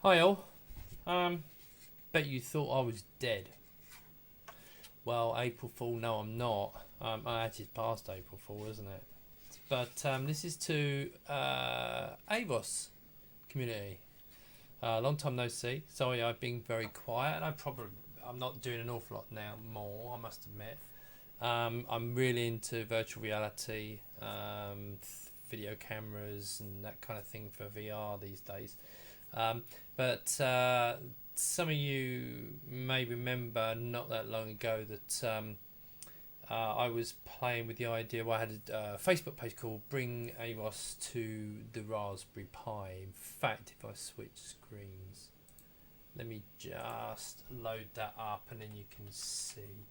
Hi all. Bet you thought I was dead. Well, April Fool, no I'm not. I actually past April Fool, isn't it? But this is to Avos community. Long time no see. Sorry, I've been very quiet. I'm not doing an awful lot now. More, I must admit. I'm really into virtual reality, video cameras, and that kind of thing for VR these days. But some of you may remember not that long ago that I was playing with the idea. Well, I had a Facebook page called Bring Aros to the Raspberry Pi. In fact, if I switch screens, let me just load that up and then you can see.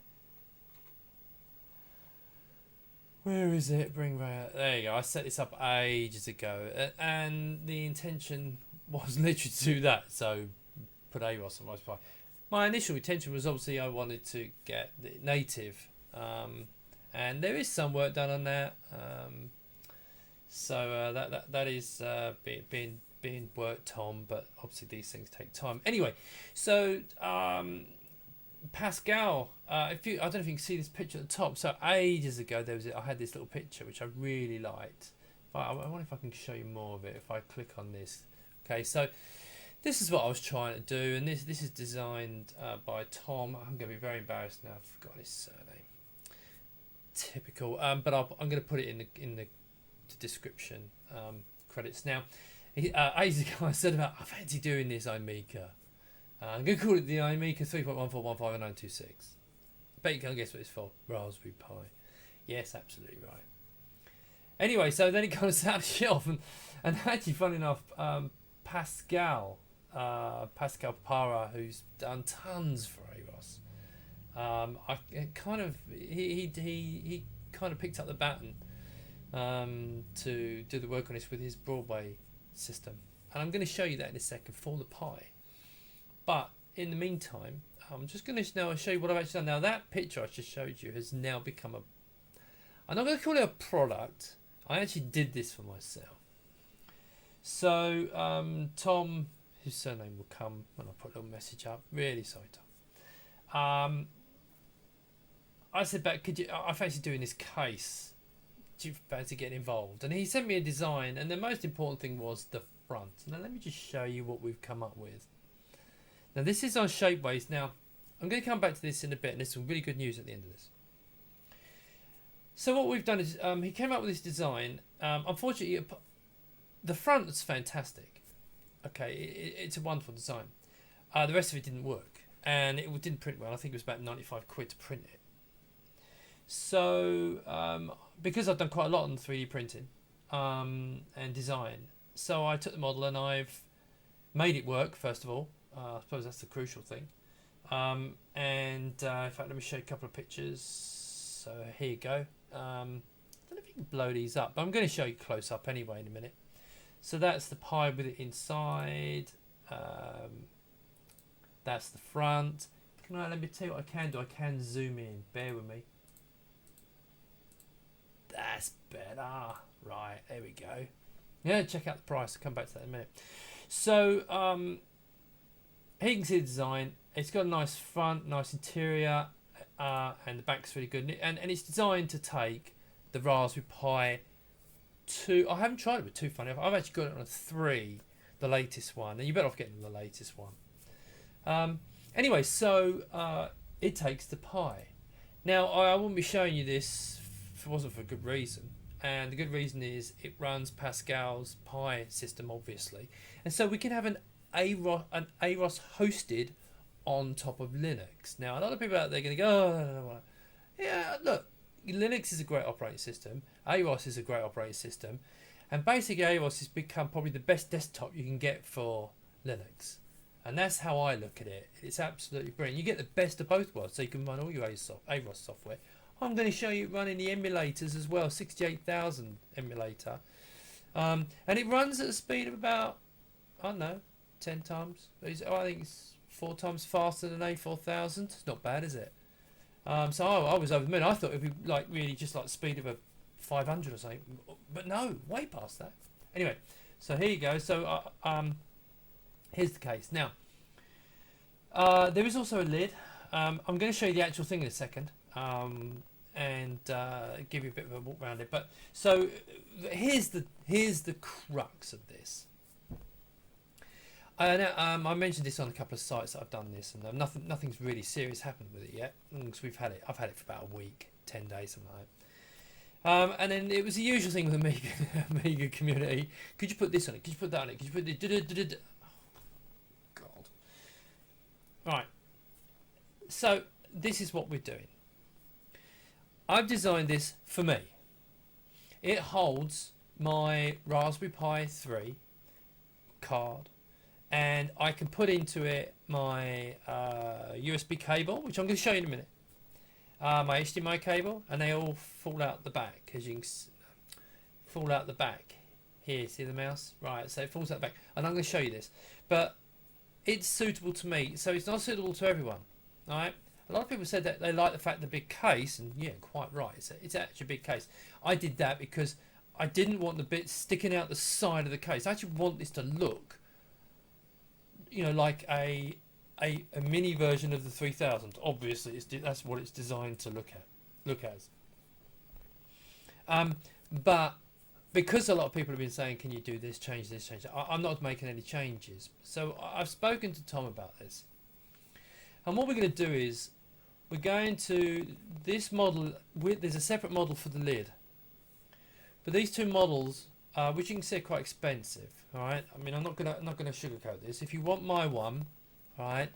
Where is it? There you go. I set this up ages ago, and the intention was literally to do that. So put Aros on Raspberry Pi. My initial intention was obviously I wanted to get the native, and there is some work done on that. So that is being worked on, but obviously these things take time. Anyway, so Pascal, I don't know if you can see this picture at the top. So ages ago I had this little picture which I really liked. I wonder if I can show you more of it if I click on this. Okay, so this is what I was trying to do, and this is designed by Tom. I'm going to be very embarrassed now. I've forgotten his surname. Typical, but I'm going to put it in the description credits. Now, ages ago I said I fancy doing this Amiga. I'm going to call it the Amiga 3.1415926. Bet you can't guess what it's for. Raspberry Pi. Yes, absolutely right. Anyway, so then it kind of sounded off, and actually, funny enough, Pascal Para, who's done tons for Aros, he kind of picked up the baton to do the work on this with his Broadway system, and I'm going to show you that in a second for the Pi. But in the meantime, I'm just going to now show you what I've actually done. Now that picture I just showed you has now become I'm not going to call it a product. I actually did this for myself. So Tom, whose surname will come when I put a little message up. Really sorry, Tom. I said back, I fancy doing this case. Do you fancy getting involved? And he sent me a design, and the most important thing was the front. Now let me just show you what we've come up with. Now this is on Shapeways. Now I'm going to come back to this in a bit, and there's some really good news at the end of this. So what we've done is he came up with this design. Unfortunately, the front is fantastic. Okay, it's a wonderful design. The rest of it didn't work, and it didn't print well. I think it was about 95 quid to print it. So because I've done quite a lot on 3D printing and design, so I took the model and I've made it work. First of all, I suppose that's the crucial thing. And in fact, let me show you a couple of pictures. So here you go. I don't know if you can blow these up, but I'm going to show you close up anyway in a minute. So that's the Pi with it inside. That's the front. Let me tell you what I can do. I can zoom in. Bear with me. That's better. Right, there we go. Yeah, check out the price. I'll come back to that in a minute. So here you can see the design. It's got a nice front, nice interior, and the back's really good. And it's designed to take the Raspberry Pi 2. I haven't tried it with 2, funny enough. I've actually got it on a 3, the latest one. And you're better off getting the latest one. Anyway, so it takes the Pi. Now, I wouldn't be showing you this if it wasn't for a good reason. And the good reason is it runs Pascal's Pi system, obviously. And so we can have an Aros hosted on top of Linux. Now, a lot of people out there are going to go, oh, yeah, look, Linux is a great operating system. Aros is a great operating system. And basically, Aros has become probably the best desktop you can get for Linux. And that's how I look at it. It's absolutely brilliant. You get the best of both worlds, so you can run all your Aros software. I'm going to show you running the emulators as well, 68,000 emulator. And it runs at a speed of about, I don't know, 10 times. I think it's 4 times faster than A4000. It's not bad, is it? So I was over the moon. I thought it would be like really just like the speed of a 500 or something. But no, way past that. Anyway, so here you go. So here's the case. Now, there is also a lid. I'm going to show you the actual thing in a second, and give you a bit of a walk around it. But so here's the crux of this. I mentioned this on a couple of sites that I've done this, and nothing's really serious happened with it yet, because I've had it for about a week, 10 days, something like that. And then it was the usual thing with the Amiga community. Could you put this on it? Could you put that on it? Could you put it? Oh, God. Right. So this is what we're doing. I've designed this for me. It holds my Raspberry Pi 3 card, and I can put into it my USB cable, which I'm going to show you in a minute, my HDMI cable, and they all fall out the back, as you can fall out the back here. See the mouse? Right, so it falls out the back, and I'm going to show you this, but it's suitable to me, so it's not suitable to everyone. All right. A lot of people said that they like the fact the big case, and yeah, quite right. It's actually a big case. I did that because I didn't want the bit sticking out the side of the case. I actually want this to look, you know, like a mini version of the 3000. Obviously, that's what it's designed to look as. But because a lot of people have been saying, "Can you do this? Change this? Change that?" I'm not making any changes. So I've spoken to Tom about this, and what we're going to do is we're going to this model. There's a separate model for the lid, but these two models, which you can see are quite expensive. All right. I mean, I'm not gonna sugarcoat this. If you want my one, all right,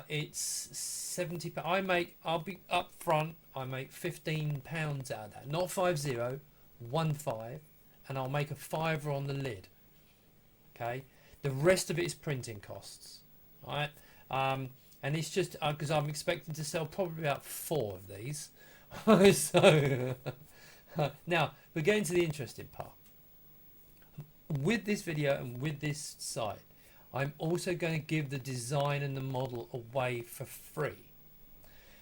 it's £70. I'll be up front. I make £15 out of that, not 50, 15, and I'll make a fiver on the lid. Okay. The rest of it is printing costs. All right. And it's just because I'm expecting to sell probably about 4 of these. So now we're getting to the interesting part. With this video and with this site, I'm also going to give the design and the model away for free.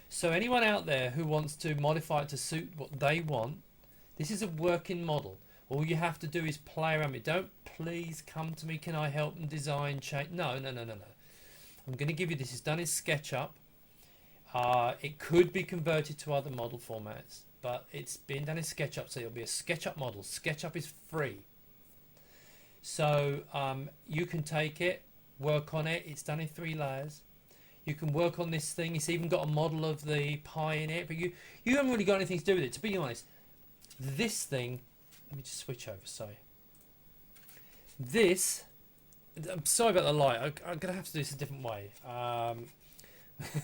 So anyone out there who wants to modify it to suit what they want, this is a working model. All you have to do is play around with it. Don't please come to me, can I help and design change? No. I'm going to give you this. It's done in SketchUp. It could be converted to other model formats, but it's been done in SketchUp, so it'll be a SketchUp model. SketchUp is free. So you can take it, work on it. It's done in 3 layers. You can work on this thing. It's even got a model of the Pi in it, but you haven't really got anything to do with it. To be honest, this thing, let me just switch over, sorry. This, I'm sorry about the light. I'm going to have to do this a different way.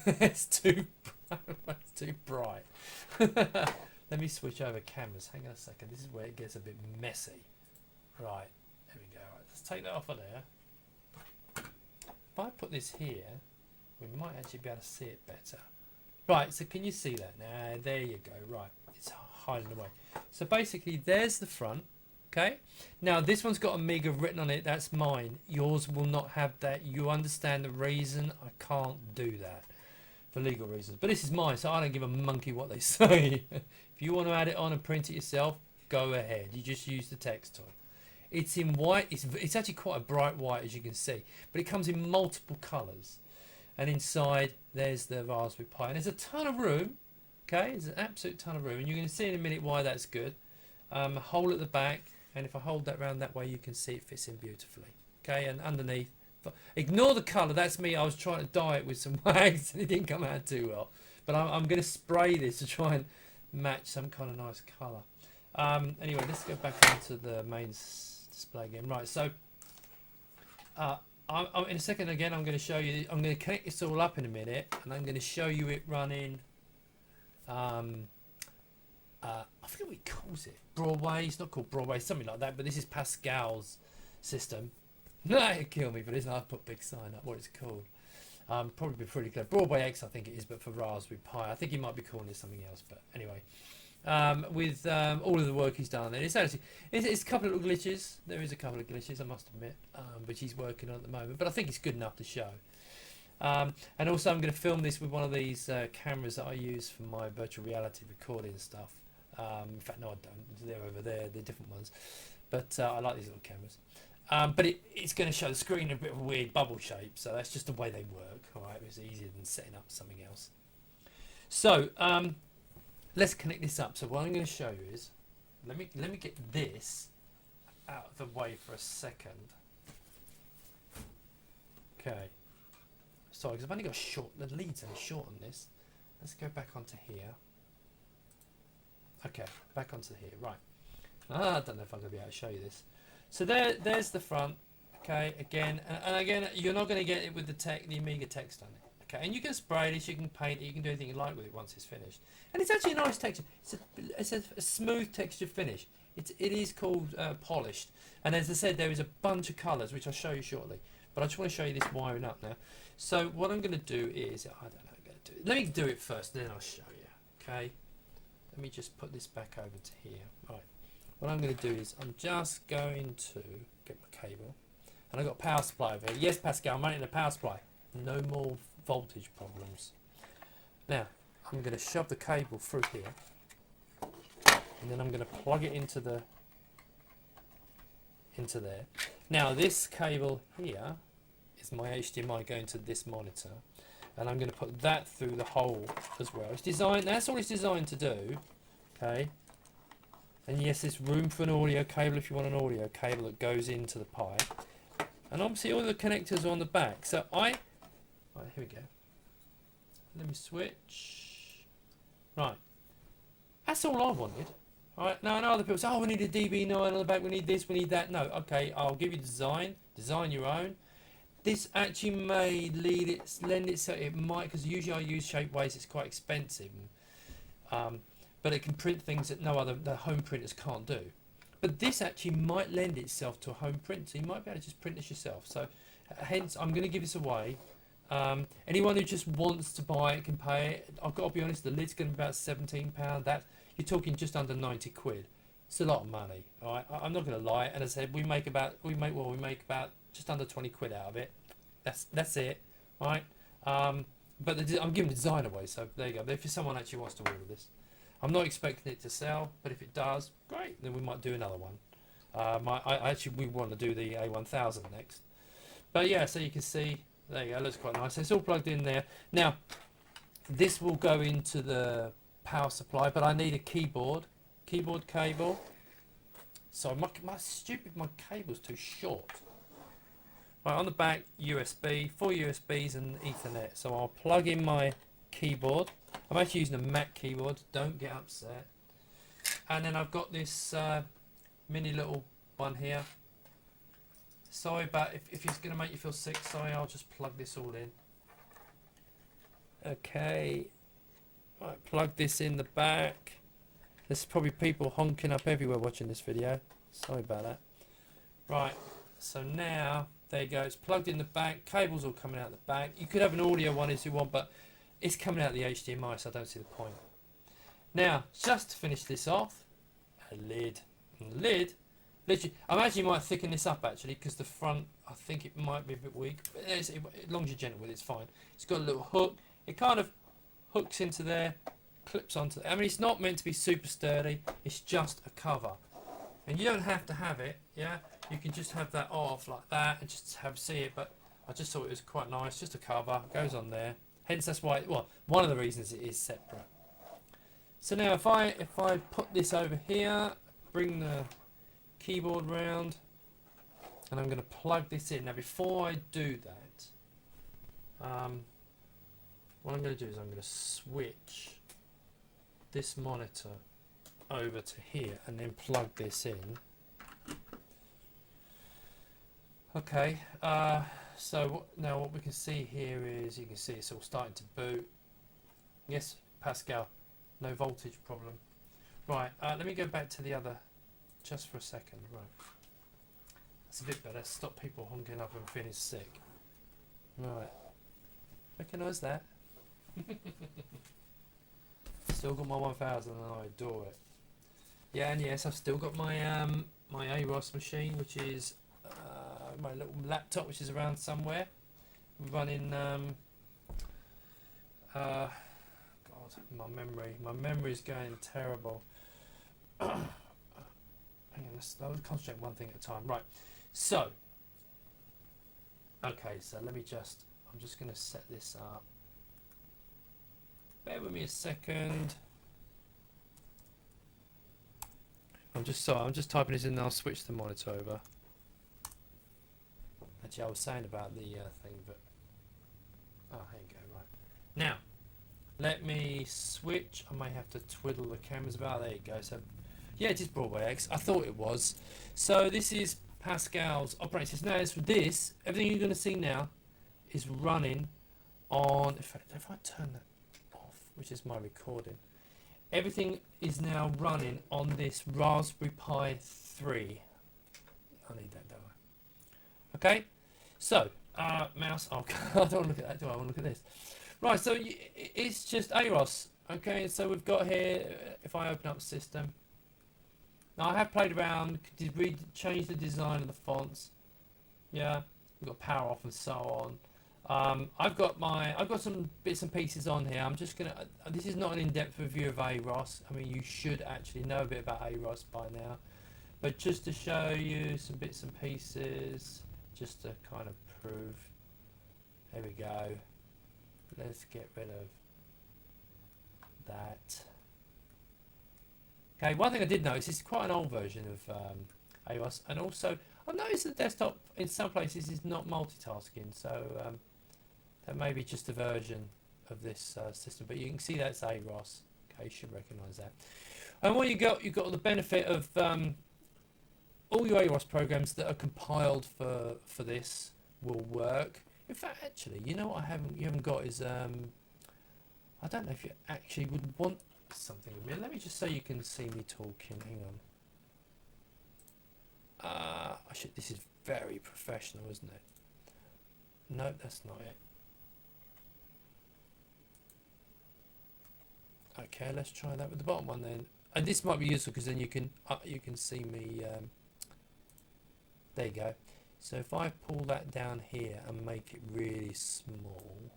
It's too bright. Let me switch over cameras. Hang on a second. This is where it gets a bit messy. Right, there we go. Right, let's take that off of there. If I put this here, we might actually be able to see it better. Right, so can you see that now? There you go. Right, it's hiding away. So basically, there's the front. Okay, now this one's got Amiga written on it. That's mine. Yours will not have that. You understand the reason I can't do that for legal reasons. But this is mine, so I don't give a monkey what they say. If you want to add it on and print it yourself, go ahead. You just use the text tool. It's in white. It's actually quite a bright white, as you can see, but it comes in multiple colours. And inside there's the Raspberry Pi, and there's a ton of room. Okay, there's an absolute ton of room, and you're going to see in a minute why that's good. A hole at the back. And if I hold that round that way, you can see it fits in beautifully. Okay, and underneath, ignore the colour. That's me. I was trying to dye it with some wax, and it didn't come out too well. But I'm going to spray this to try and match some kind of nice colour. Anyway, let's go back onto the main display again. Right, so in a second again, I'm going to show you. I'm going to connect this all up in a minute, and I'm going to show you it running. I forget what he calls it. Broadway. It's not called Broadway. Something like that. But this is Pascal's system. No, it'd kill me, but it's not. I put big sign up. What it's called. Probably be pretty clear. Broadway X, I think it is, but for Raspberry Pi. I think he might be calling it something else. But anyway, with all of the work he's done, and it's actually it's a couple of little glitches. There is a couple of glitches, I must admit, which he's working on at the moment. But I think it's good enough to show. And also, I'm going to film this with one of these cameras that I use for my virtual reality recording stuff. In fact, no, I don't. They're over there. They're different ones. But I like these little cameras. But it's going to show the screen in a bit of a weird bubble shape, so that's just the way they work. All right, it's easier than setting up something else. So let's connect this up. So what I'm going to show you is, let me get this out of the way for a second. Okay. Sorry, because I've only got the lead's only short on this. Let's go back onto here. Okay, back onto here. Right. I don't know if I'm going to be able to show you this. So there's the front. Okay, again, and again, you're not going to get it with the Amiga text on it. Okay, and you can spray this, you can paint it, you can do anything you like with it once it's finished. And it's actually a nice texture. It's a smooth texture finish. It is called polished. And as I said, there is a bunch of colours, which I'll show you shortly. But I just want to show you this wiring up now. So what I'm going to do is, I don't know how I'm going to do it. Let me do it first, then I'll show you. Okay. Let me just put this back over to here. Right. What I'm going to do is I'm just going to get my cable. And I've got a power supply over here. Yes, Pascal, I'm running a power supply. No more voltage problems. Now, I'm going to shove the cable through here. And then I'm going to plug it into there. Now, this cable here is my HDMI going to this monitor. And I'm going to put that through the hole as well. It's designed, that's all it's designed to do. Okay. And yes, there's room for an audio cable if you want an audio cable that goes into the pipe. And obviously all the connectors are on the back. So right, here we go. Let me switch. Right. That's all I wanted. Alright, now other people say, oh, we need a DB9 on the back, we need this, we need that. No, okay, I'll give you design your own. This actually may lend itself, it might, because usually I use Shapeways, it's quite expensive. But it can print things that the home printers can't do. But this actually might lend itself to a home print, so you might be able to just print this yourself. So hence, I'm going to give this away. Anyone who just wants to buy it can pay it. I've got to be honest, the lid's going to be about £17. That you're talking just under 90 quid. It's a lot of money. All right, I'm not going to lie. And as I said, we make about just under 20 quid out of it. That's it. All right. But I'm giving the design away, so there you go. But if someone actually wants to order this. I'm not expecting it to sell, but if it does, great. Then we might do another one. We want to do the A1000 next. But yeah, so you can see, there you go, it looks quite nice. It's all plugged in there. Now, this will go into the power supply, but I need a keyboard cable. So my cable's too short. Right, on the back, USB, 4 USBs and Ethernet. So I'll plug in my keyboard. I'm actually using a Mac keyboard, don't get upset. And then I've got this mini little one here. Sorry about if it's going to make you feel sick, sorry, I'll just plug this all in. Okay, right, plug this in the back. There's probably people honking up everywhere watching this video. Sorry about that. Right, so now, there you go, it's plugged in the back, cables all coming out the back. You could have an audio one if you want, but it's coming out the HDMI, so I don't see the point. Now, just to finish this off, a lid. And the lid, literally, I actually might thicken this up actually, because the front, I think it might be a bit weak. But as long as you're gentle with it, it's fine. It's got a little hook. It kind of hooks into there, clips onto there. I mean, it's not meant to be super sturdy. It's just a cover. And you don't have to have it, yeah? You can just have that off like that and just see it. But I just thought it was quite nice. Just a cover. Goes on there. Hence, that's why, well, one of the reasons it is separate. So now if I put this over here, bring the keyboard round, and I'm going to plug this in. Now before I do that, what I'm going to do is I'm going to switch this monitor over to here and then plug this in. Okay, so now what we can see here is, you can see it's all starting to boot. Yes, Pascal, no voltage problem. Right, let me go back to the other just for a second. Right, that's a bit better. Stop people honking up and feeling sick. Right, recognise that. Still got my 1000 and I adore it. Yeah, and yes, I've still got my my Aros machine, which is my little laptop, which is around somewhere, running God, my memory is going terrible. Hang on, let's concentrate one thing at a time. Right, So, okay, so let me just, I'm just going to set this up. Bear with me a second. I'm just typing this in and I'll switch the monitor over. Actually, I was saying about the thing, but oh, here you go. Right now, let me switch. I may have to twiddle the cameras about. There you go. So, yeah, it is Broadway X. I thought it was. So this is Pascal's operating system. Now, as for this, everything you're going to see now is running on. If I turn that off, which is my recording, everything is now running on this Raspberry Pi 3. I need that, don't I? Okay. So, mouse. Oh, I don't want to look at that. Do I want to look at this? Right. So it's just Aros. Okay. So we've got here. If I open up system, now I have played around. Did change the design of the fonts? Yeah. We've got power off and so on. I've got some bits and pieces on here. I'm just gonna. This is not an in-depth review of Aros. I mean, you should actually know a bit about Aros by now, but just to show you some bits and pieces, just to kind of prove. There we go. Let's get rid of that. Okay. One thing I did notice is quite an old version of Aros, and also I've noticed the desktop in some places is not multitasking. So. That may be just a version of this system, but you can see that's Aros. Okay, you should recognise that. And what you've got the benefit of all your Aros programs that are compiled for this will work. In fact, actually, you know what you haven't got is I don't know if you actually would want something with me. Let me just so you can see me talking. Hang on. This is very professional, isn't it? No, that's not it. Okay, let's try that with the bottom one then. And this might be useful because then you can see me. There you go. So if I pull that down here and make it really small,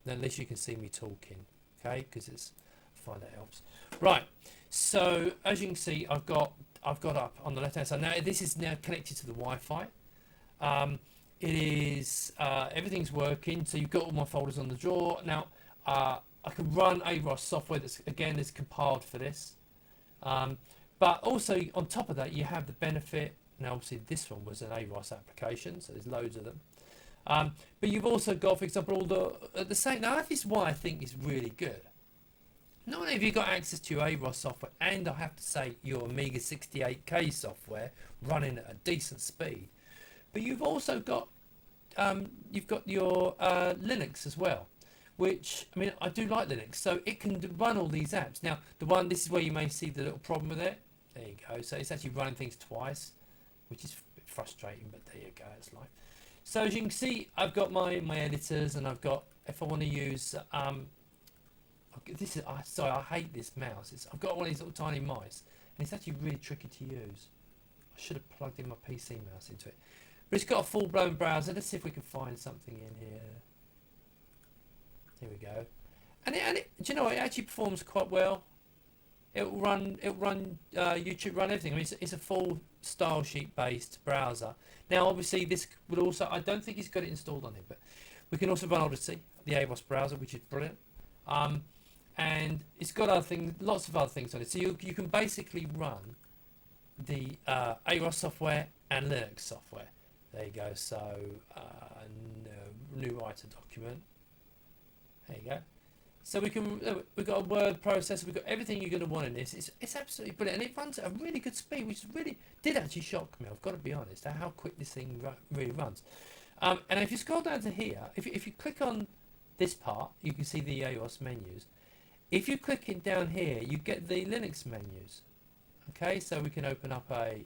then at least you can see me talking. Okay, because I find that helps. Right. So as you can see, I've got up on the left hand side. Now this is now connected to the Wi-Fi. It is everything's working. So you've got all my folders on the drawer now. I can run Aros software that's compiled for this, but also on top of that you have the benefit. Now obviously this one was an Aros application, so there's loads of them. But you've also got, for example, all the same. Now this is why I think is really good. Not only have you got access to your Aros software, and I have to say your Amiga 68K software running at a decent speed, but you've also got your Linux as well. Which, I mean, I do like Linux, so it can run all these apps. Now, this is where you may see the little problem with it. There you go. So it's actually running things twice, which is a bit frustrating, but there you go, it's life. So as you can see, I've got my editors, and I've got, if I want to use, sorry, I hate this mouse. I've got one of these little tiny mice, and it's actually really tricky to use. I should have plugged in my PC mouse into it. But it's got a full-blown browser. Let's see if we can find something in here. Here we go, and do you know what? It actually performs quite well. It'll run YouTube, run everything. I mean, it's a full style sheet based browser. Now, obviously, this would also, I don't think it's got it installed on it, but we can also run Odyssey, the Aros browser, which is brilliant. And it's got lots of other things on it. So you can basically run the Aros software and Linux software. There you go. So new writer document. There you go. So we've got a word processor, we've got everything you're going to want in this. It's absolutely brilliant, and it runs at a really good speed, which really did actually shock me. I've got to be honest, how quick this thing really runs. And if you scroll down to here, if you click on this part, you can see the Aros menus. If you click it down here, you get the Linux menus. Okay, so we can open up an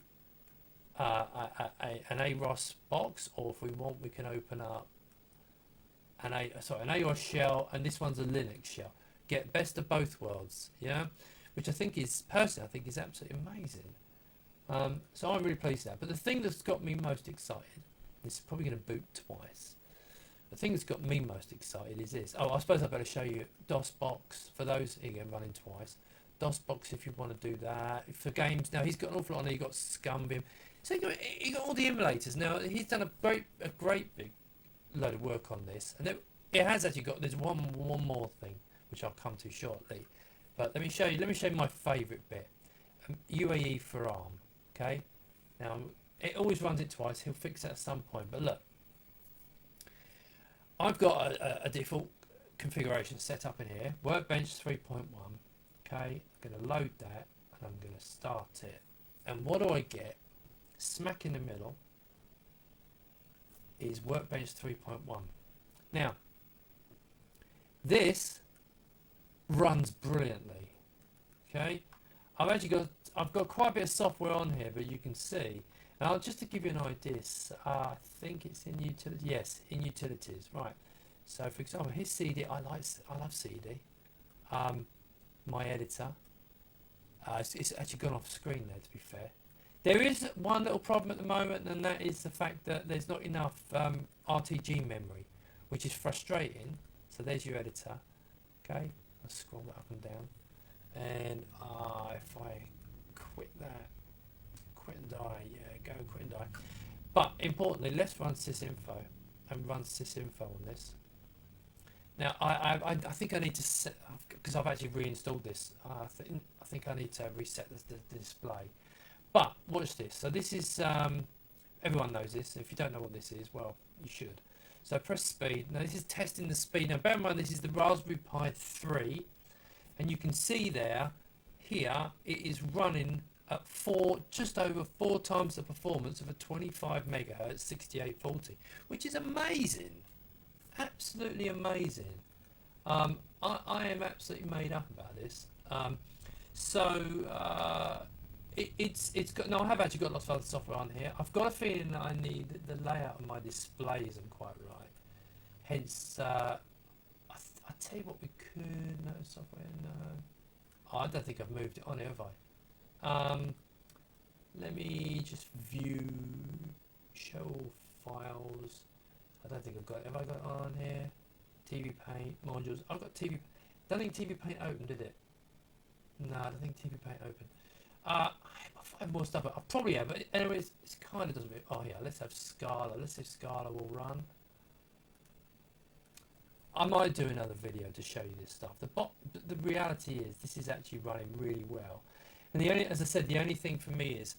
Aros box, or if we want, we can open up an Aros shell, and this one's a Linux shell. Get best of both worlds, yeah, which I think is absolutely amazing. So I'm really pleased with that. But the thing that's got me most excited, this is probably going to boot twice. The thing that's got me most excited is this. Oh, I suppose I better show you DOSBox for those. Again, running twice. DOSBox if you want to do that for games. Now he's got an awful lot on there. You've got Scumvim. So you got all the emulators. Now he's done a great big load of work on this, and it has actually got. There's one more thing which I'll come to shortly, but let me show you. Let me show you my favourite bit. UAE for ARM. Okay. Now it always runs it twice. He'll fix it at some point. But look, I've got a default configuration set up in here. Workbench 3.1. Okay. I'm going to load that and I'm going to start it. And what do I get? Smack in the middle is Workbench 3.1. Now, this runs brilliantly. Okay, I've got quite a bit of software on here, but you can see. Now, just to give you an idea, I think it's in utilities. Yes, in utilities, right? So, for example, his CD. I love CD. My editor. It's actually gone off screen there. To be fair. There is one little problem at the moment, and that is the fact that there's not enough RTG memory, which is frustrating. So there's your editor. Okay, I'll scroll that up and down. And if I quit that, quit and die, yeah, go and quit and die. But importantly, let's run sysinfo and run sysinfo on this. Now I think I need to set, because I've actually reinstalled this. I think I need to reset the display. But watch this. So this is everyone knows this. If you don't know what this is, well, you should. So press speed. Now this is testing the speed. Now bear in mind this is the Raspberry Pi 3, and you can see there here it is running at just over 4 times the performance of a 25 megahertz 6840, which is amazing, absolutely amazing. I am absolutely made up about this. It's got. No, I have actually got lots of other software on here. I've got a feeling that I need the layout of my display isn't quite right. Hence, I tell you what, we could. No software. No. Oh, I don't think I've moved it on here, have I? Let me just view, show all files. I don't think I've got it. Have I got it on here? TV Paint modules. I've got TV. Don't think TV Paint opened, did it? No, I don't think TV Paint opened. I'll find more stuff. I probably have, but anyway, it's kind of doesn't. Oh yeah, let's have Scala. Let's see if Scala will run. I might do another video to show you this stuff. The reality is this is actually running really well. And as I said, the only thing for me is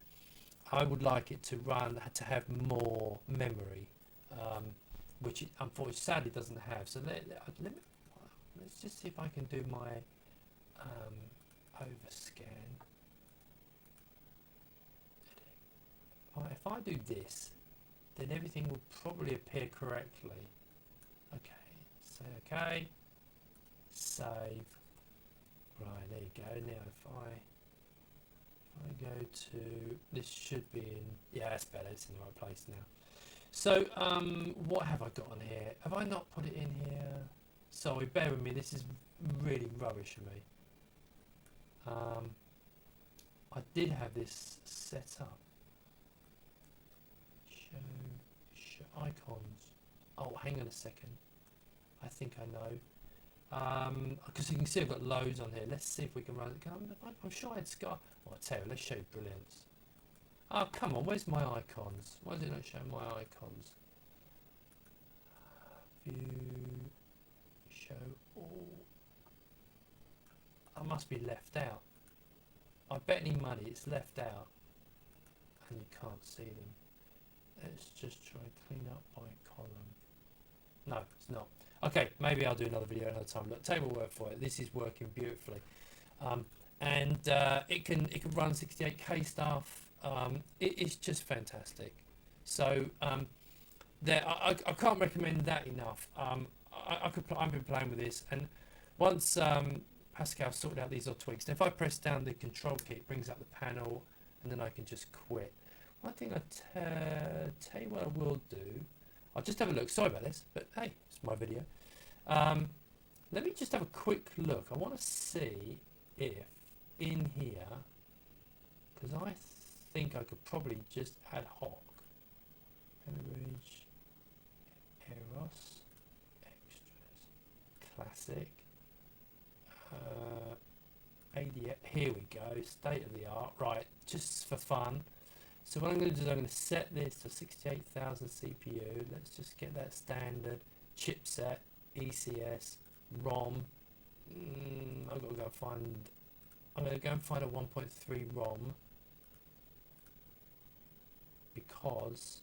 I would like it to have more memory, which it unfortunately sadly doesn't have. So let's just see if I can do my overscan. If I do this, then everything will probably appear correctly. Okay, say okay, save. Right, there you go. Now if I go to, this should be in, yeah, that's better, it's in the right place now. So what have I got on here? Have I not put it in here? Sorry, bear with me, this is really rubbish of me. I did have this set up. Show icons. Oh, hang on a second. I think I know. Because you can see I've got loads on here. Let's see if we can run it. I'm sure I had Scar. Oh, I'll tell you, let's show you brilliance. Oh, come on, where's my icons? Why is it not showing my icons? View, show all. I must be left out. I bet any money it's left out and you can't see them. Let's just try and clean up by column. No, it's not. Okay, maybe I'll do another video another time. Look, take my word for it. This is working beautifully, and it can run 68K stuff. It's just fantastic. So I can't recommend that enough. I've been playing with this, and once Pascal sorted out these little tweaks, and if I press down the control key, it brings up the panel, and then I can just quit. One thing I tell you what I will do. I'll just have a look. Sorry about this, but hey, it's my video. Let me just have a quick look. I want to see if in here, because I think I could probably just ad hoc. Average, Aros, extras, classic, ADF. Here we go. State of the art. Right, just for fun. So what I'm going to do is I'm going to set this to 68,000 CPU. Let's just get that standard chipset, ECS, ROM. I've got to go find. I'm going to go and find a 1.3 ROM because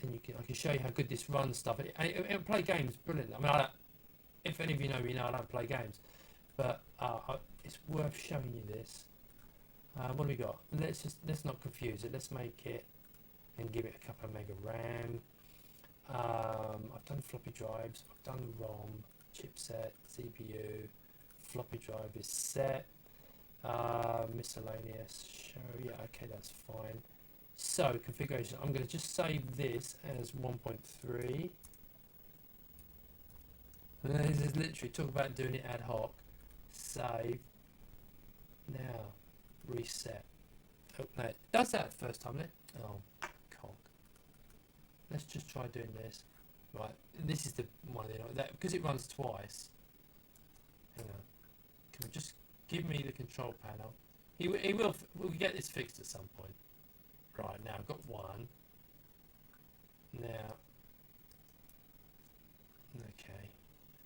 then I can show you how good this runs stuff. It'll play games brilliant. I mean, if any of you know me, I don't play games, but it's worth showing you this. What do we got? Let's not confuse it. Let's make it and give it a couple of mega RAM. I've done floppy drives. I've done the ROM, chipset, CPU. Floppy drive is set. Miscellaneous. Show. Yeah, okay, that's fine. So configuration. I'm going to just save this as 1.3. And then this is literally talk about doing it ad hoc. Save. Now. Reset. Oh, no, it does that first time, doesn't it? Oh, cock. Let's just try doing this. Right, this is the one that because it runs twice. Hang on. Can we just give me the control panel? We'll get this fixed at some point. Right, now I've got one. Now, okay.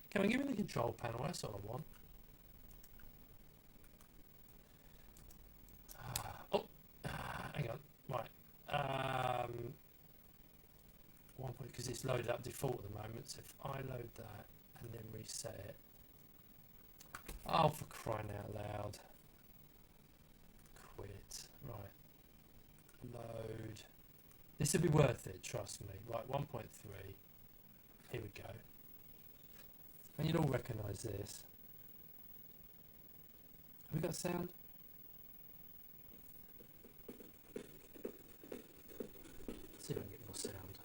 Can we give me the control panel? That's all I want. Hang on, right. One point because it's loaded up default at the moment. So if I load that and then reset it, oh, for crying out loud! Quit. Right. Load. This will be worth it. Trust me. Right. 1.3. Here we go. And you'll all recognise this. Have we got sound? See if I can get more sound.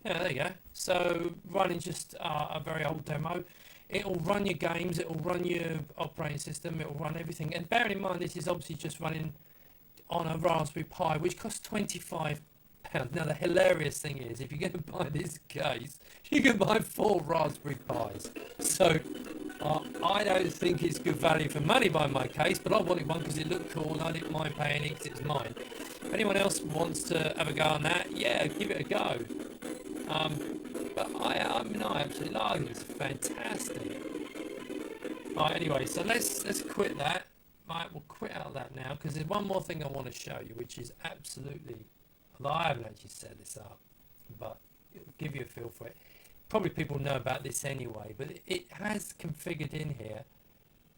Yeah, there you go. So running just a very old demo. It'll run your games, it'll run your operating system, it'll run everything. And bearing in mind this is obviously just running on a Raspberry Pi, which costs £25. Now the hilarious thing is, if you're going to buy this case, you can buy 4 Raspberry Pis. So I don't think it's good value for money buying my case, but I wanted one because it looked cool and I didn't mind paying it because it was mine. If anyone else wants to have a go on that, yeah, give it a go. But I absolutely like it. It's fantastic. Right, anyway, so let's quit that. Right, we'll quit out of that now because there's one more thing I want to show you, which is absolutely. Although I haven't actually set this up, but it'll give you a feel for it. Probably people know about this anyway, but it has configured in here.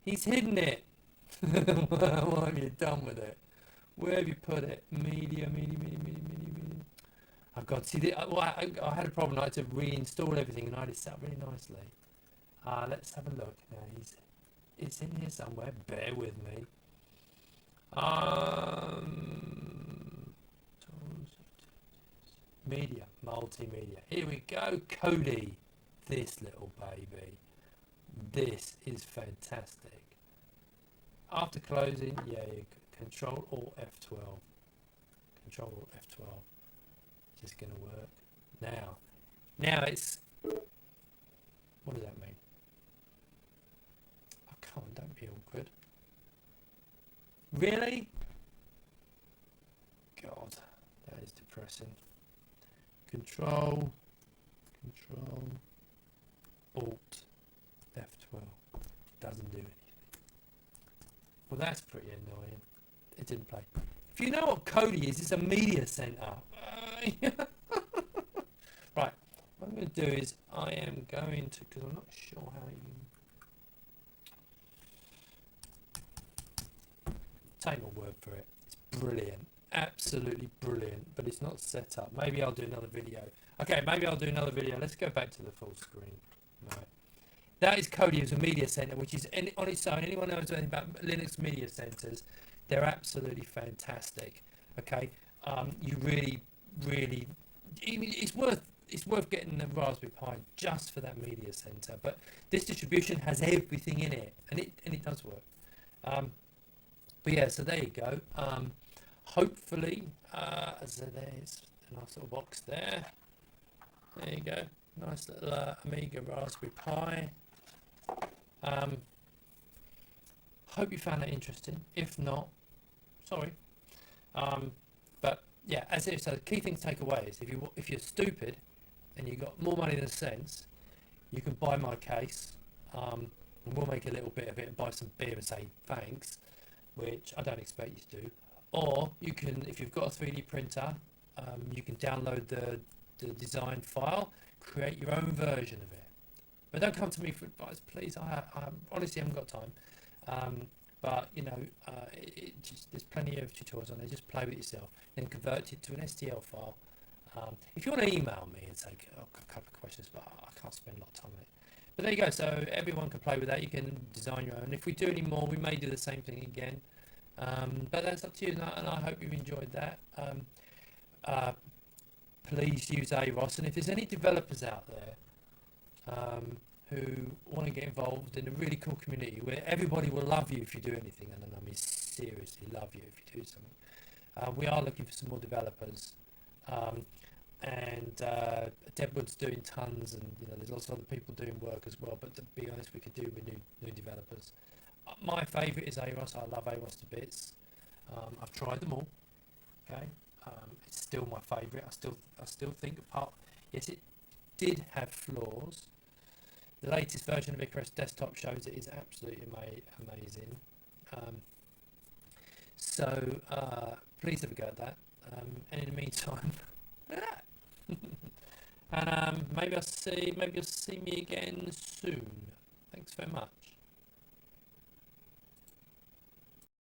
He's hidden it. What have you done with it? Where have you put it? Media. I've got to see. I had a problem. I had to reinstall everything, and I had it set up really nicely. Let's have a look. Now it's in here somewhere. Bear with me. Media, multimedia. Here we go, Kodi. This little baby. This is fantastic. After closing, yeah, you Control Alt F12. Control Alt F12. Just gonna work. Now it's. What does that mean? Oh, come on, don't be awkward. Really? God, that is depressing. Control Alt F12 doesn't do anything. Well, that's pretty annoying. It didn't play. If you know what Kodi is, it's a media center. Right, what I'm going to do is I am going to, because I'm not sure how you take my word for it. It's brilliant. Absolutely brilliant, but it's not set up. Maybe I'll do another video. Okay, maybe I'll do another video. Let's go back to the full screen. Right. That is Kodi as a media center, which is on its own. Anyone knows anything about Linux media centers? They're absolutely fantastic. Okay, you really, it's worth getting the Raspberry Pi just for that media center. But this distribution has everything in it, and it does work. But yeah, so there you go. Hopefully, so there's a nice little box there. There you go. Nice little Amiga Raspberry Pi. Hope you found that interesting. If not, sorry. But yeah, as if so, the key thing to take away is if you're stupid and you've got more money than sense, you can buy my case, and we'll make a little bit of it and buy some beer and say thanks, which I don't expect you to do. Or you can, if you've got a 3D printer, you can download the design file, create your own version of it. But don't come to me for advice, please. I honestly haven't got time. But you know, there's plenty of tutorials on there. Just play with it yourself, then convert it to an STL file. If you want to email me and say a couple of questions, but I can't spend a lot of time on it. But there you go. So everyone can play with that. You can design your own. If we do any more, we may do the same thing again. But that's up to you, and I hope you've enjoyed that. Please use Aros, and if there's any developers out there who want to get involved in a really cool community where everybody will love you if you do anything, and I mean seriously love you if you do something. We are looking for some more developers, and Deadwood's doing tons, and you know there's lots of other people doing work as well. But to be honest, we could do with new developers. My favourite is Aros. I love Aros to bits. I've tried them all. Okay, it's still my favourite. I still think yes, it did have flaws. The latest version of Icarus Desktop shows it is absolutely amazing. So please have a go at that. And in the meantime, and maybe you'll see me again soon. Thanks very much.